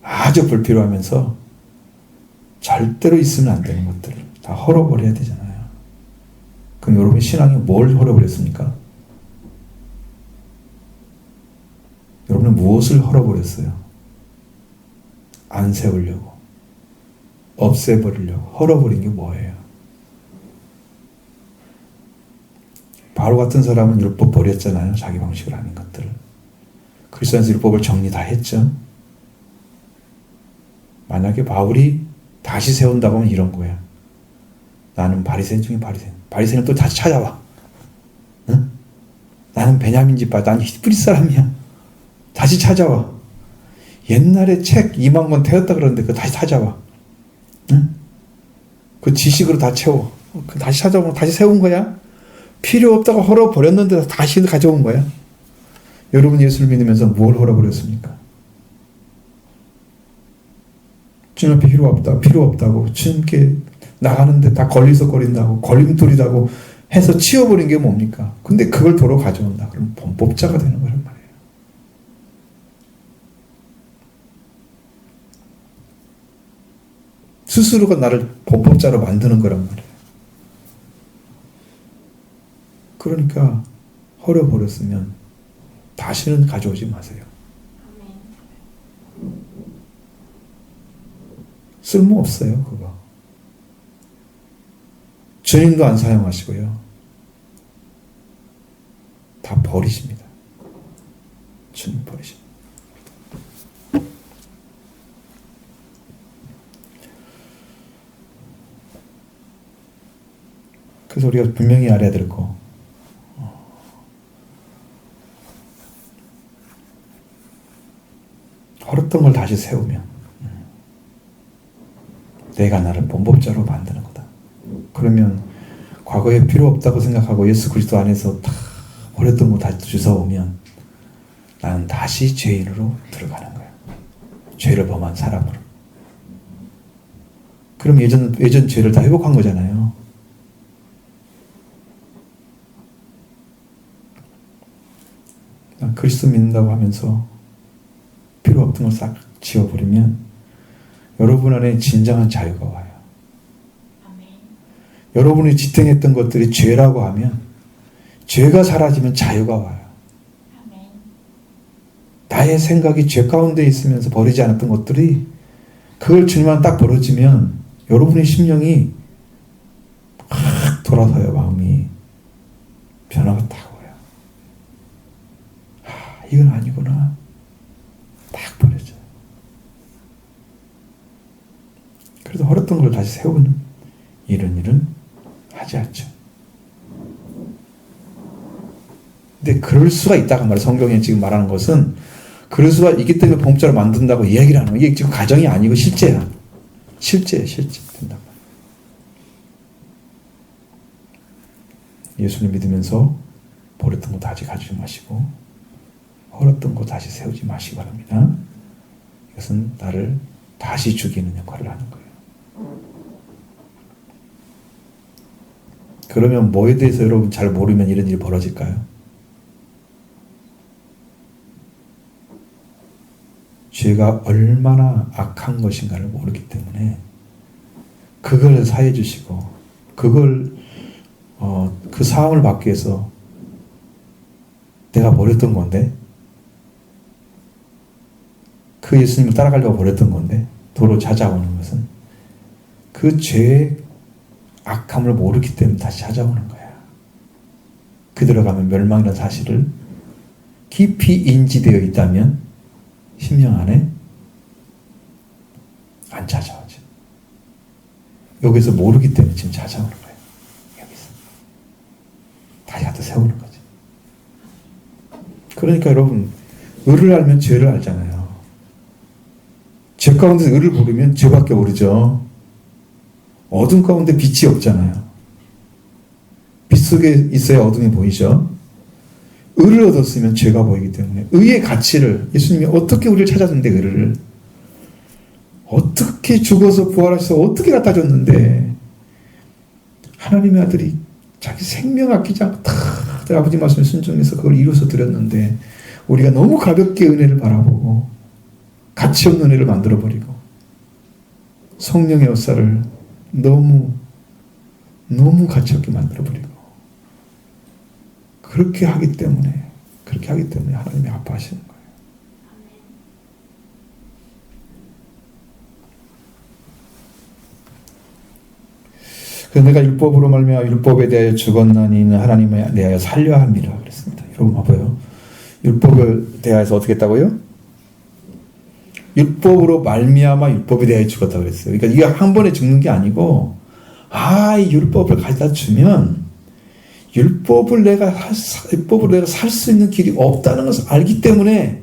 아주 불필요하면서 절대로 있으면 안 되는 것들을 다 헐어버려야 되잖아요. 그럼 여러분 신앙이 뭘 헐어버렸습니까? 여러분은 무엇을 헐어버렸어요? 안 세우려고, 없애버리려고 헐어버린 게 뭐예요? 바로 같은 사람은 율법 버렸잖아요. 자기 방식을 하는 것들을. 그리스도 안에서 율법을 정리 다 했죠. 만약에 바울이 다시 세운다고 하면 이런 거야. 나는 바리새인 중에 바리새인. 바리새인을 또 다시 찾아와. 응? 나는 베냐민 집파, 난 히브리 사람이야. 다시 찾아와. 옛날에 책 2만 권 태웠다 그러는데 그거 다시 찾아와. 응? 그 지식으로 다 채워. 다시 찾아오면 다시 세운 거야. 필요 없다고 헐어버렸는데 다시 가져온 거야. 여러분 예수를 믿으면서 뭘 헐어버렸습니까? 주님 앞에 필요 없다고 주님께 나가는데 다 걸리석거린다고 걸림돌이라고 해서 치워버린 게 뭡니까? 근데 그걸 도로 가져온다. 그럼 범법자가 되는 거란 말이에요. 스스로가 나를 범법자로 만드는 거란 말이에요. 그러니까 헐어버렸으면 다시는 가져오지 마세요. 쓸모없어요, 그거. 주님도 안 사용하시고요. 다 버리십니다. 주님 버리십니다. 그래서 우리가 분명히 알아야 될 거. 헐었던 걸 다시 세우면 내가 나를 범법자로 만드는 거다. 그러면 과거에 필요 없다고 생각하고 예수 그리스도 안에서 다 버렸던 거 다시 주워오면 나는 다시 죄인으로 들어가는 거야. 죄를 범한 사람으로. 그럼 예전 죄를 다 회복한 거잖아요. 그리스도 믿는다고 하면서 필요 없던 걸 싹 지워버리면 여러분 안에 진정한 자유가 와요. 아멘. 여러분이 지탱했던 것들이 죄라고 하면 죄가 사라지면 자유가 와요. 아멘. 나의 생각이 죄 가운데 있으면서 버리지 않았던 것들이 그걸 주님만 딱 벌어지면 여러분의 심령이 확 돌아서요. 마음이 변화가 딱 와요. 이건 아니구나. 딱 세우는 이런 일은 하지 않죠. 근데 그럴 수가 있다고 말이에요. 성경에 지금 말하는 것은 그럴 수가 있기 때문에 범죄를 만든다고 이야기를 하는 거예요. 이게 지금 가정이 아니고 실제야. 실제 된단 말이에요. 예수님 믿으면서 버렸던 거 다시 가지지 마시고 헐었던 거 다시 세우지 마시기 바랍니다. 이것은 나를 다시 죽이는 역할을 하는 거예요. 그러면 뭐에 대해서 여러분 잘 모르면 이런 일이 벌어질까요? 죄가 얼마나 악한 것인가를 모르기 때문에 그걸 사해 주시고 그걸 그 사함을 받기 위해서 내가 버렸던 건데 그 예수님을 따라가려고 버렸던 건데 도로 찾아오는 것은 그 죄의 악함을 모르기 때문에 다시 찾아오는 거야. 그대로 가면 멸망이라는 사실을 깊이 인지되어 있다면 심령 안에 안 찾아오죠. 여기서 모르기 때문에 지금 찾아오는 거예요. 여기서 다시 갖다 세우는 거죠. 그러니까 여러분 의를 알면 죄를 알잖아요. 죄 가운데 의를 모르면 죄밖에 모르죠. 어둠 가운데 빛이 없잖아요. 빛 속에 있어야 어둠이 보이죠. 의를 얻었으면 죄가 보이기 때문에 의의 가치를 예수님이 어떻게 우리를 찾아줬는데 의를 어떻게 죽어서 부활하셔서 어떻게 갖다 줬는데 하나님의 아들이 자기 생명 아끼지 않고 다 아버지 말씀에 순종해서 그걸 이루어서 드렸는데 우리가 너무 가볍게 은혜를 바라보고 가치 없는 은혜를 만들어버리고 성령의 역사를 너무 가치 없게 만들어버리고 그렇게 하기 때문에 하나님이 아파하시는 거예요. 그래서 내가 율법으로 말미암아 율법에 대하여 죽었나니 이는 하나님에 대하여 살려야 합니다. 그랬습니다. 여러분 봐봐요. 율법을 대하여서 어떻게 했다고요? 율법으로 말미암아 율법에 대하여 죽었다고 그랬어요. 그러니까 이게 한 번에 죽는 게 아니고 이 율법을 가져다 주면 율법을 내가 살 수 있는 길이 없다는 것을 알기 때문에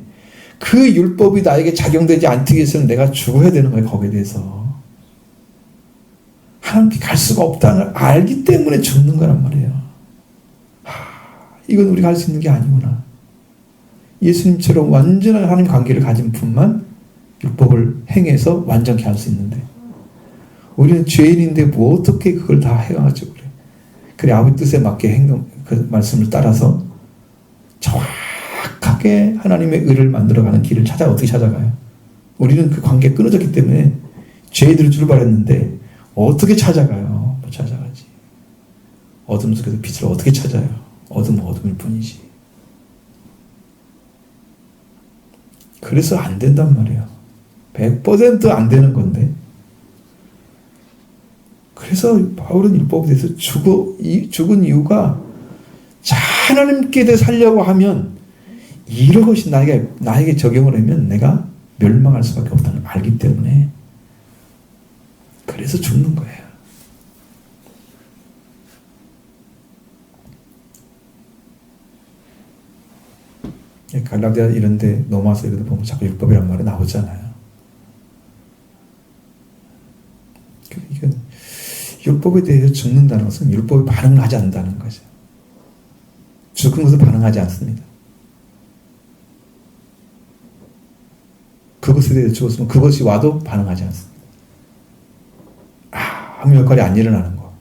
그 율법이 나에게 작용되지 않기 위해서는 내가 죽어야 되는 거예요. 거기에 대해서. 하나님께 갈 수가 없다는 걸 알기 때문에 죽는 거란 말이에요. 이건 우리가 할 수 있는 게 아니구나. 예수님처럼 완전한 하나님 관계를 가진 분만 율법을 행해서 완전케 할 수 있는데 우리는 죄인인데 뭐 어떻게 그걸 다 해가지고 그래 아버지 뜻에 맞게 그 말씀을 따라서 정확하게 하나님의 의를 만들어가는 길을 어떻게 찾아가요? 우리는 그 관계가 끊어졌기 때문에 죄인들을 출발했는데 어떻게 찾아가요? 못 찾아가지. 어둠 속에서 빛을 어떻게 찾아요? 어둠은 어둠일 뿐이지. 그래서 안 된단 말이에요. 100% 안 되는 건데. 그래서 바울은 율법에 대해서 죽은 이유가 하나님께 대해 살려고 하면 이런 것이 나에게 적용을 하면 내가 멸망할 수밖에 없다는 걸 알기 때문에 그래서 죽는 거예요. 갈라디아 이런 데 넘어와서 이런 데 보면 자꾸 율법이란 말이 나오잖아요. 이건 율법에 대해서 죽는다는 것은 율법에 반응을 하지 않는다는 거죠. 죽은 것을 반응하지 않습니다. 그것에 대해서 죽었으면 그것이 와도 반응하지 않습니다. 아무 역할이 안 일어나는 거.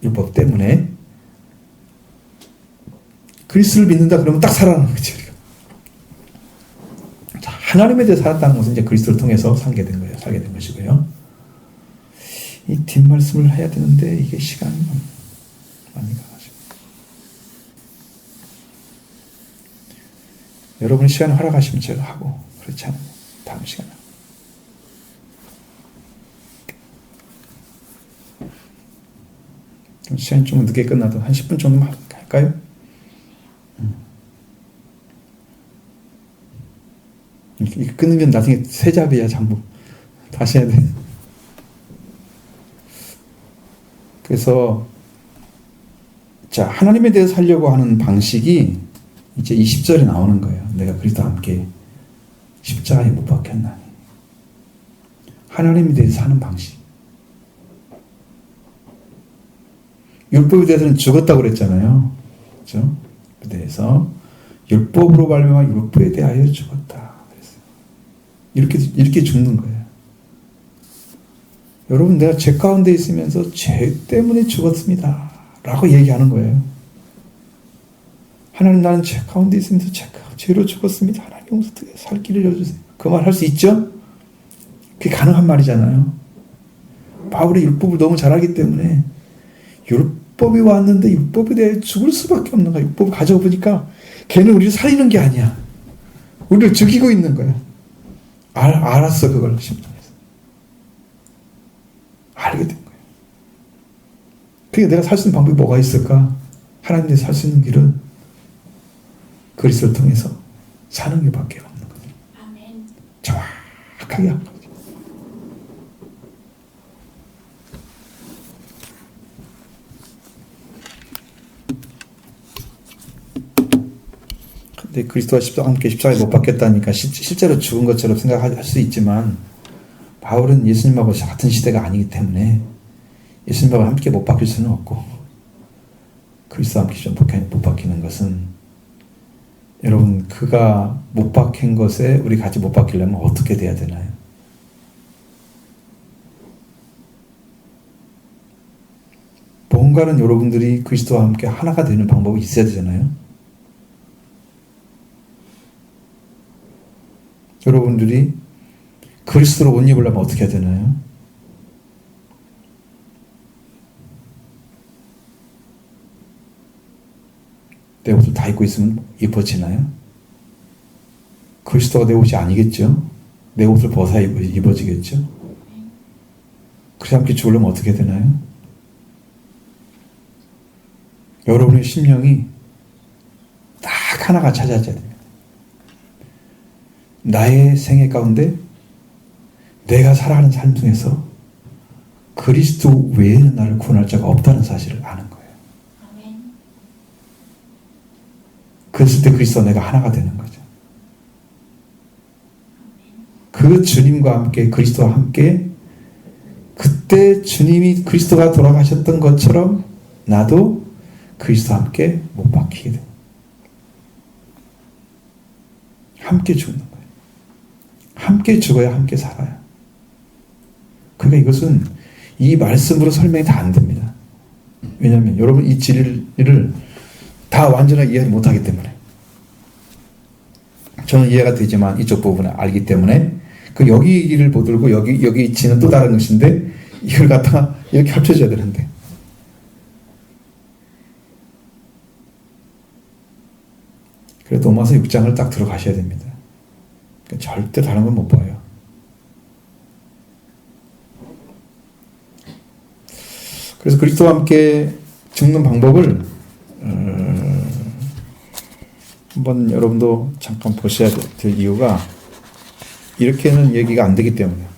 율법 때문에. 그리스도를 믿는다 그러면 딱 살아나는 거죠. 하나님에 대해 살았다는 것은 이제 그리스도를 통해서 살게 된 것이고요. 이 뒷말씀을 해야 되는데 이게 시간이 많이 가가지고 여러분이 시간을 허락하시면 제가 하고 그렇지 않으면 다음 시간에 시간이 좀 늦게 끝나도 한 10분 정도만 할까요? 이렇게 끊으면 나중에 새 잡이야 전부 다시 해야 돼. 그래서 자, 하나님에 대해서 살려고 하는 방식이 이제 20절에 나오는 거예요. 내가 그리스도와 함께 십자가에 못 박혔나니. 하나님에 대해서 사는 방식. 율법에 대해서는 죽었다고 그랬잖아요. 그렇죠? 율법에 대해서 율법으로 말미암아 율법에 대하여 죽었다. 그랬어요. 이렇게 죽는 거예요. 여러분, 내가 죄 가운데 있으면서 죄 때문에 죽었습니다. 라고 얘기하는 거예요. 하나님, 나는 죄 가운데 있으면서 죄로 죽었습니다. 하나님, 어떻게 살 길을 열어주세요. 그 말 할 수 있죠? 그게 가능한 말이잖아요. 바울이 율법을 너무 잘 알기 때문에 율법이 왔는데 율법에 대해 죽을 수밖에 없는 거야. 율법을 가져오 보니까 걔는 우리를 살리는 게 아니야. 우리를 죽이고 있는 거야. 알았어, 그걸 심정에서. 알게 된 거야. 그러니까 내가 살 수 있는 방법이 뭐가 있을까? 하나님 대해서 살 수 있는 길은 그리스도를 통해서 사는 게밖에 없는 거죠. 아멘. 정확하게 한 거죠. 근데 그리스도와 함께 십자가에 못 박혔다니까 실제로 죽은 것처럼 생각할 수 있지만 바울은 예수님하고 같은 시대가 아니기 때문에 예수님하고 함께 못 박힐 수는 없고 그리스도와 함께 못 박히는 것은 여러분 그가 못 박힌 것에 우리 같이 못 박히려면 어떻게 돼야 되나요? 뭔가는 여러분들이 그리스도와 함께 하나가 되는 방법이 있어야 되잖아요. 여러분들이 그리스도로 옷 입으려면 어떻게 해야 되나요? 내 옷을 다 입고 있으면 입어지나요? 그리스도가 내 옷이 아니겠죠? 내 옷을 벗어야 입어지겠죠? 그래서 함께 죽으려면 어떻게 되나요? 여러분의 심령이 딱 하나가 찾아져야 됩니다. 나의 생애 가운데 내가 살아가는 삶 중에서 그리스도 외에는 나를 구원할 자가 없다는 사실을 아는 거예요. 아멘. 그랬을 때 그리스도와 내가 하나가 되는 거죠. 그 주님과 함께 그리스도와 함께 그때 주님이 그리스도가 돌아가셨던 것처럼 나도 그리스도와 함께 못 박히게 됩니다. 함께 죽는 거예요. 함께 죽어야 함께 살아요. 그러니까 이것은 이 말씀으로 설명이 다 안 됩니다. 왜냐하면 여러분 이 진리를 다 완전하게 이해를 못하기 때문에 저는 이해가 되지만 이쪽 부분을 알기 때문에 그 여기를 못 들고 여기 지는 또 다른 것인데 이걸 갖다가 이렇게 합쳐져야 되는데 그래도 로마서 6장을 딱 들어가셔야 됩니다. 절대 다른 건 못 봐요. 그래서 그리스도와 함께 죽는 방법을 한번 여러분도 잠깐 보셔야 될 이유가 이렇게는 얘기가 안 되기 때문이에요.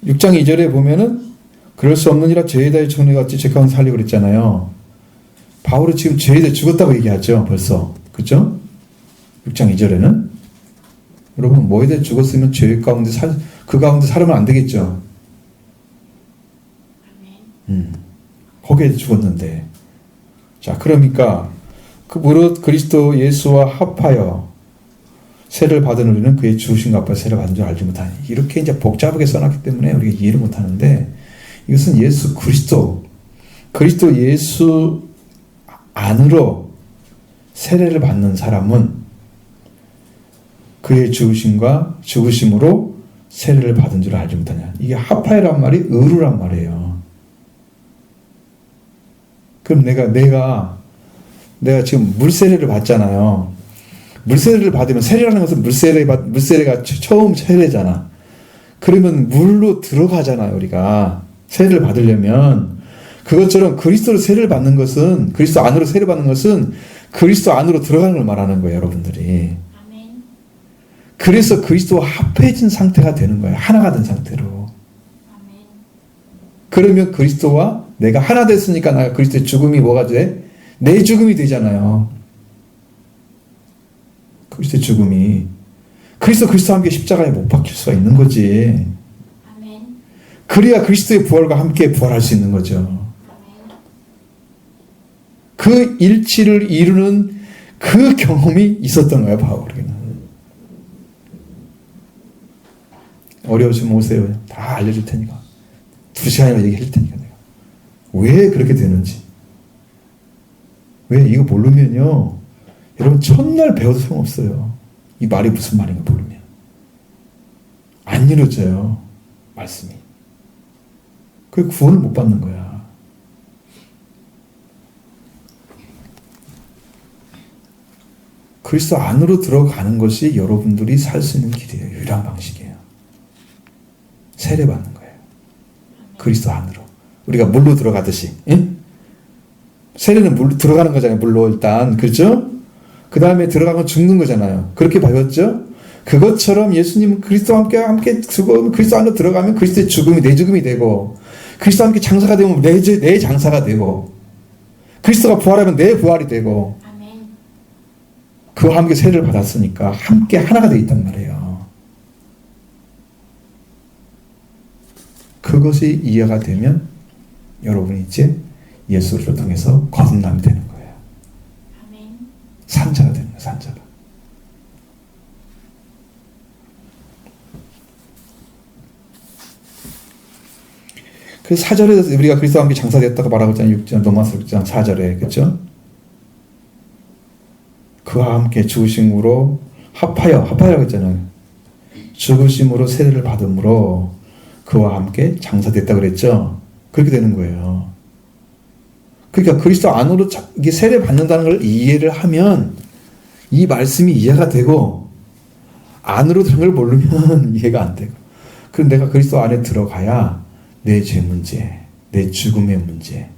(6장 2절에) 보면은 그럴 수 없느니라 죄에 대해 죽는 것 같이 죄 가운데 살리고 그랬잖아요. 바울은 지금 죄에 대해 죽었다고 얘기하죠. 벌써. 그렇죠? 6장 2절에는 여러분 뭐에 대해 죽었으면 죄 가운데 그 가운데 살으면 안 되겠죠. 거기에 죽었는데 자 그러니까 그 무릇 그리스도 예수와 합하여 세를 받은 우리는 그의 죽으신 것 앞에 세를 받은 줄 알지 못하니 이렇게 이제 복잡하게 써놨기 때문에 우리가 이해를 못하는데 이것은 예수 그리스도 예수 안으로 세례를 받는 사람은 그의 죽으심과 죽으심으로 세례를 받은 줄 알지 못하냐. 이게 하파이란 말이 의루란 말이에요. 그럼 내가 지금 물세례를 받잖아요. 물세례를 받으면 세례라는 것은 물세례가 처음 세례잖아. 그러면 물로 들어가잖아요. 우리가 세례를 받으려면 그것처럼 그리스도로 세례를 받는 것은 그리스도 안으로 세례를 받는 것은 그리스도 안으로 들어가는 걸 말하는 거예요. 여러분들이. 아멘. 그래서 그리스도와 합해진 상태가 되는 거예요. 하나가 된 상태로. 아멘. 그러면 그리스도와 내가 하나 됐으니까 나 그리스도의 죽음이 뭐가 돼? 내 죽음이 되잖아요. 그리스도의 죽음이. 그리스도와 함께 십자가에 못 박힐 수가 있는 거지. 아멘. 그래야 그리스도의 부활과 함께 부활할 수 있는 거죠. 아멘. 그 일치를 이루는 그 경험이 있었던 거예요, 바울에게는. 어려우시면 오세요. 다 알려줄 테니까. 2시간이나 얘기할 테니까 내가. 왜 그렇게 되는지. 왜 이거 모르면요. 여러분 첫날 배워도 소용없어요. 이 말이 무슨 말인가 모르면. 안 이루어져요. 말씀이. 그 구원을 못 받는 거야. 그리스도 안으로 들어가는 것이 여러분들이 살 수 있는 길이에요. 유일한 방식이에요. 세례받는 거예요. 그리스도 안으로. 우리가 물로 들어가듯이. 응? 세례는 물로 들어가는 거잖아요. 물로 일단. 그렇죠? 그 다음에 들어가면 죽는 거잖아요. 그렇게 배웠죠? 그것처럼 예수님은 그리스도와 함께 죽으면 그리스도 안으로 들어가면 그리스도의 죽음이 내 죽음이 되고 그리스도와 함께 장사가 되면 내 장사가 되고 그리스도가 부활하면 내 부활이 되고 아멘. 그와 함께 세례를 받았으니까 함께 하나가 되어 있단 말이에요. 그것이 이해가 되면 여러분이 이제 예수를 통해서 거듭남이 되는 거예요. 아멘. 산자가 되는 거예요. 산자가. 그 4절에 우리가 그리스도와 함께 장사되었다고 말하고 있잖아요. 6절, 로마서 6장 4절에. 그렇죠? 그와 함께 죽으심으로 합하여라고 했잖아요. 죽으심으로 세례를 받음으로 그와 함께 장사됐다 그랬죠? 그렇게 되는 거예요. 그러니까 그리스도 안으로 이게 세례 받는다는 걸 이해를 하면 이 말씀이 이해가 되고 안으로 들어간 걸 모르면 이해가 안 되고 그럼 내가 그리스도 안에 들어가야 내 죄 문제, 내 죽음의 문제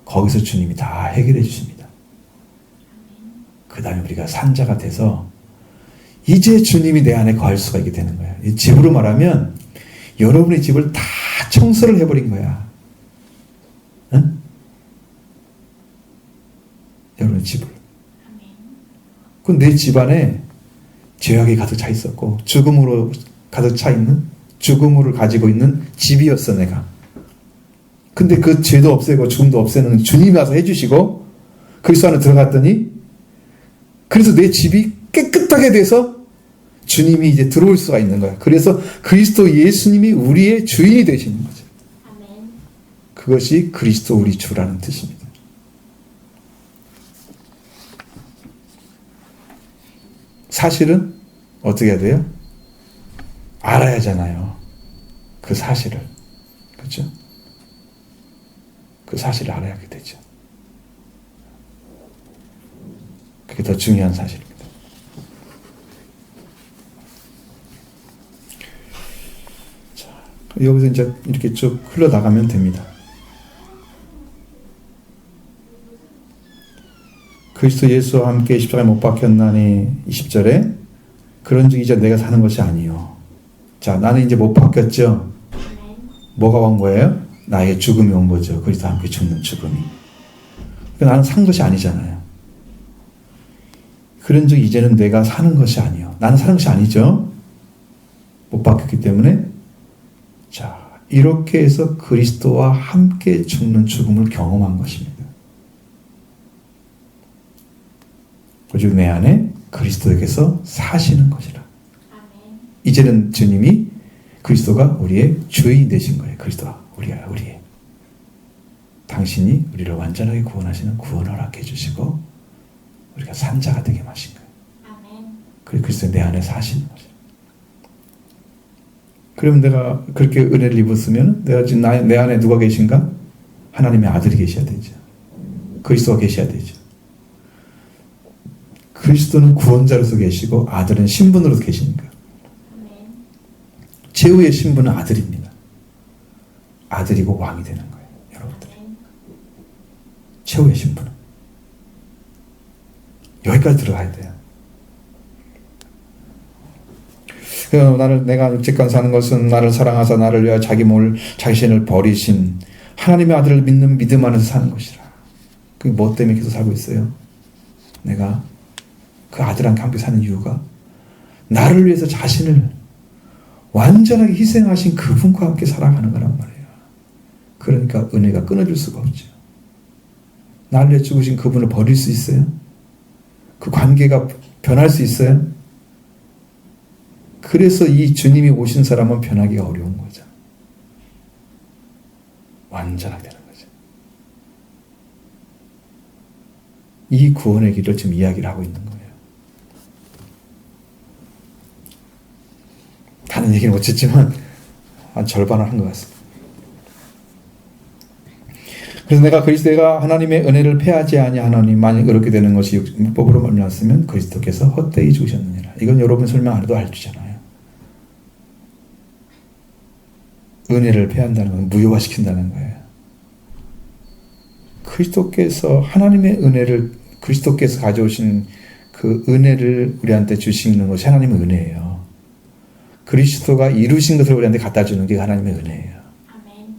거기서 주님이 다 해결해 주십니다. 그 다음에 우리가 산자가 돼서 이제 주님이 내 안에 거할 수가 있게 되는 거예요. 이 집으로 말하면 여러분의 집을 다 청소를 해버린 거야. 응? 여러분의 집을. 그건 내 집안에 죄악이 가득 차 있었고 죽음으로 가득 차 있는 죽음을 가지고 있는 집이었어 내가. 근데 그 죄도 없애고 죽음도 없애는 주님이 와서 해주시고 그리스도 안에 들어갔더니 그래서 내 집이 깨끗하게 돼서 주님이 이제 들어올 수가 있는 거야. 그래서 그리스도 예수님이 우리의 주인이 되시는 거죠. 아멘. 그것이 그리스도 우리 주라는 뜻입니다. 사실은 어떻게 해야 돼요? 알아야 하잖아요. 그 사실을. 그렇죠? 그 사실을 알아야 하게 되죠. 그게 더 중요한 사실입니다. 자, 여기서 이제 이렇게 쭉 흘러나가면 됩니다. 그리스도 예수와 함께 십자가에 못 박혔나니 20절에 그런즉 이제 내가 사는 것이 아니요. 자, 나는 이제 못 박혔죠. 뭐가 온 거예요? 나의 죽음이 온 거죠. 그리스도와 함께 죽는 죽음이. 그러니까 나는 산 것이 아니잖아요. 그런즉 이제는 내가 사는 것이 아니요. 나는 사는 것이 아니죠. 못 박혔기 때문에. 자, 이렇게 해서 그리스도와 함께 죽는 죽음을 경험한 것입니다. 오직 내 안에 그리스도에게서 사시는 것이라. 아멘. 이제는 주님이 그리스도가 우리의 주인이 되신 거예요. 그리스도가 우리의. 당신이 우리를 완전하게 구원하시는 구원을 허락해 주시고 우리가 산자가 되게 하신 거예요. 아멘. 그리고 그리스도 내 안에 사시는 거죠. 그러면 내가 그렇게 은혜를 입었으면 내가 지금 내 안에 누가 계신가? 하나님의 아들이 계셔야 되죠. 그리스도가 계셔야 되죠. 그리스도는 구원자로서 계시고 아들은 신분으로 계시니까. 아멘. 최후의 신분은 아들입니다. 아들이고 왕이 되는 거예요. 여러분들. 아멘. 최후의 신분은. 여기까지 들어가야 돼요. 내가 육체간 사는 것은 나를 사랑하사 나를 위하여 자기 몸을 자신을 버리신 하나님의 아들을 믿는 믿음 안에서 사는 것이라. 그게 뭐 때문에 계속 살고 있어요? 내가 그 아들과 함께 사는 이유가 나를 위해서 자신을 완전하게 희생하신 그분과 함께 살아가는 거란 말이에요. 그러니까 은혜가 끊어질 수가 없죠. 나를 위해 죽으신 그분을 버릴 수 있어요? 그 관계가 변할 수 있어요? 그래서 이 주님이 오신 사람은 변하기가 어려운 거죠. 완전하게 되는 거죠. 이 구원의 길을 지금 이야기를 하고 있는 거예요. 다른 얘기는 못했지만 한 절반을 한 것 같습니다. 그래서 내가 그리스도가 하나님의 은혜를 패하지 아니하노니 만약 그렇게 되는 것이 율법으로 말미암았으면 그리스도께서 헛되이 죽으셨느니라. 이건 여러분 설명 안 해도 알잖아요. 은혜를 패한다는 건 무효화시킨다는 거예요. 그리스도께서 하나님의 은혜를 그리스도께서 가져오신 그 은혜를 우리한테 주시는 것이 하나님의 은혜예요. 그리스도가 이루신 것을 우리한테 갖다 주는 게 하나님의 은혜예요. 아멘.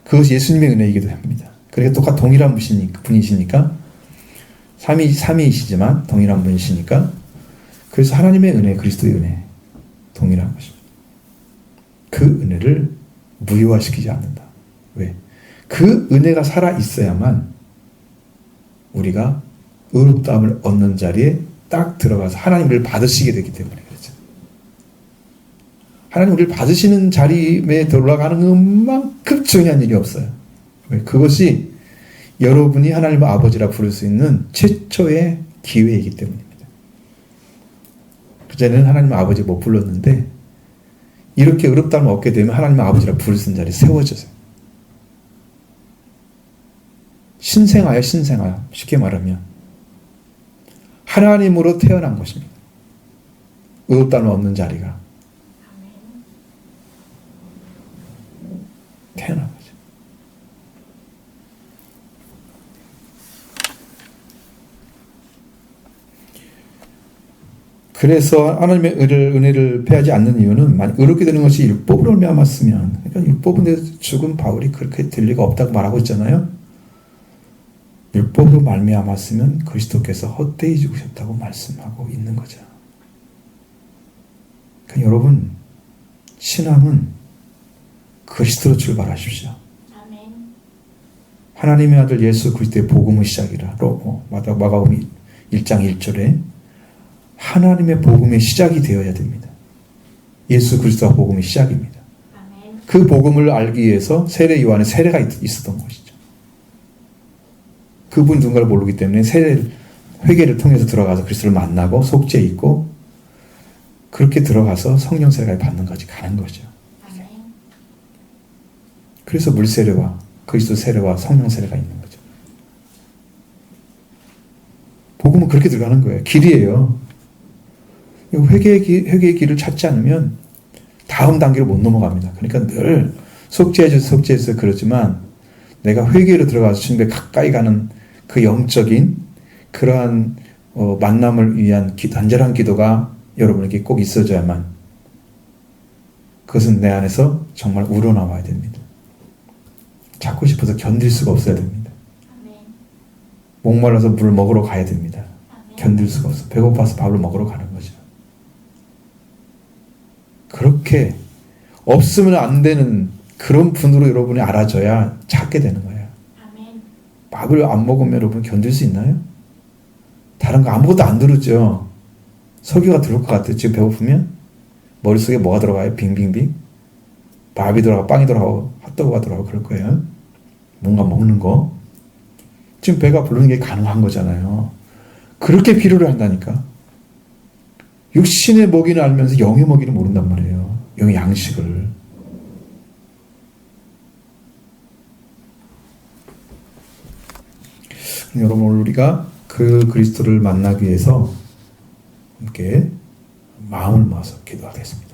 그것이 예수님의 은혜이기도 합니다. 그러니까 똑같 동일한 분이시니까 삼위이시지만 동일한 분이시니까 그래서 하나님의 은혜, 그리스도의 은혜 동일한 것입니다. 그 은혜를 무효화시키지 않는다. 왜? 그 은혜가 살아 있어야만 우리가 의롭다함을 얻는 자리에 딱 들어가서 하나님을 받으시게 되기 때문에 그렇죠. 하나님 우리를 받으시는 자리에 돌아가는 것만큼 중요한 일이 없어요. 왜? 그것이 여러분이 하나님의 아버지라 부를 수 있는 최초의 기회이기 때문입니다. 그전에는 하나님의 아버지 못 불렀는데 이렇게 의롭다함을 얻게 되면 하나님의 아버지라 부를 수 있는 자리에 세워져요. 신생아요, 신생아요. 쉽게 말하면 하나님으로 태어난 것입니다. 의롭다함을 얻는 자리가 태어난 거죠. 그래서 하나님의 은혜를 패하지 않는 이유는 만약 의롭게 되는 것이 율법으로 말미암았으면, 그러니까 율법은 죽은 바울이 그렇게 될 리가 없다고 말하고 있잖아요. 율법으로 말미암았으면 그리스도께서 헛되이 죽으셨다고 말씀하고 있는 거죠. 그러니까 여러분 신앙은 그리스도로 출발하십시오. 아멘. 하나님의 아들 예수 그리스도의 복음의 시작이라 마가복음 1장 1절에 하나님의 복음의 시작이 되어야 됩니다. 예수 그리스도가 복음의 시작입니다. 아멘. 그 복음을 알기 위해서 세례 요한의 세례가 있었던 것이죠. 그분 누군가를 모르기 때문에 회개를 통해서 들어가서 그리스도를 만나고 속죄 있고 그렇게 들어가서 성령 세례를 받는 것이 가는 거죠. 아멘. 그래서 물 세례와 그리스도 세례와 성령 세례가 있는 거죠. 복음은 그렇게 들어가는 거예요. 길이에요. 회개의 길을 찾지 않으면 다음 단계로 못 넘어갑니다. 그러니까 늘 속죄해서 그렇지만 내가 회개로 들어가서 주님께 가까이 가는 그 영적인 그러한 만남을 위한 간절한 기도가 여러분에게 꼭 있어져야만 그것은 내 안에서 정말 우러나와야 됩니다. 찾고 싶어서 견딜 수가 없어야 됩니다. 아멘. 목말라서 물을 먹으러 가야 됩니다. 아멘. 견딜 수가 없어. 배고파서 밥을 먹으러 가는 거죠. 그렇게 없으면 안 되는 그런 분으로 여러분이 알아줘야 찾게 되는 거예요. 아멘. 밥을 안 먹으면 여러분 견딜 수 있나요? 다른 거 아무것도 안 들었죠. 석유가 들어올 것 같아요. 지금 배고프면 머릿속에 뭐가 들어가요? 빙빙빙. 밥이 들어가고 빵이 들어가고 핫도그가 들어가고 그럴 거예요. 뭔가 먹는 거. 지금 배가 부르는 게 가능한 거잖아요. 그렇게 필요로 한다니까. 육신의 먹이는 알면서 영의 먹이는 모른단 말이에요. 영의 양식을. 여러분 오늘 우리가 그 그리스도를 만나기 위해서 함께 마음을 모아서 기도하겠습니다.